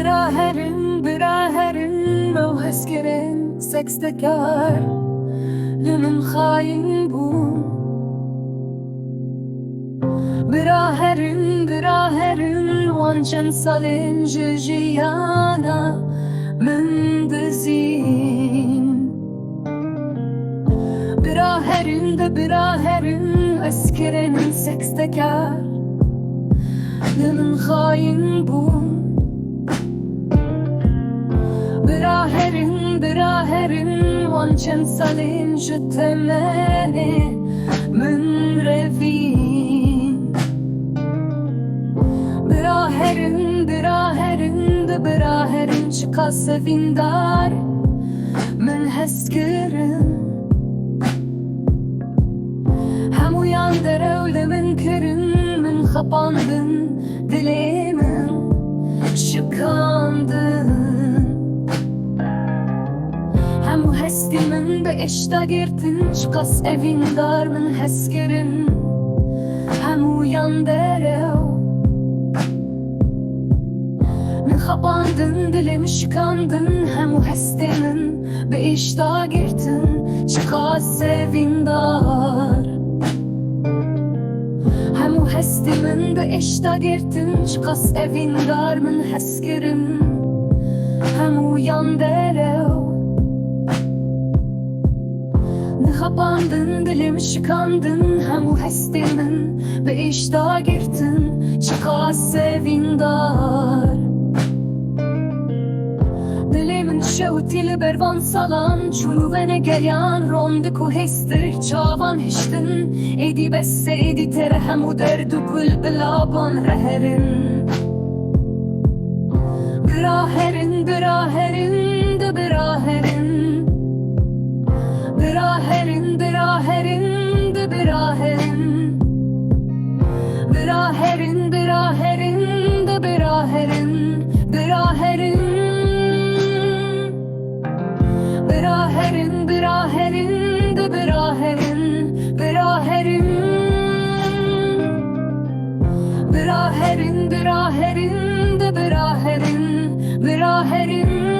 براهرن و هسکرن سکستکار لمن خاين بون براهرن وانشن سالن جيانا من دزين براهرن اسكرن سكستكار لمن خاين بون براهرن وانشن سالن جتماني من رفين براهرن شقاس فيندار من هسكرن هم uyandır öğlemin körün من خباندن دليمن شكاندن هم هستي من باشتا girtin شقاس evindar من هسكرن هم uyandır من خباندن دليم شكاندن هم هستي من باشتا girtin شقاس evindar همو هستی من به اشتا گرتن شقاس evindar من هسکرن همو yandero نخباندن دلم شکاندن همو هستی من به اشتا گرتن شقاس evindar Dilimin şevti libervan salan Çuluvene gelyan Rondiku hestir çavan hiştin Edi besse edi terhem u derdu kul bilaban reherin Biraherin de biraherin Biraherin de biraherin Biraherin de biraherin Biraherin de biraherin Biraherin de biraherin Biraherin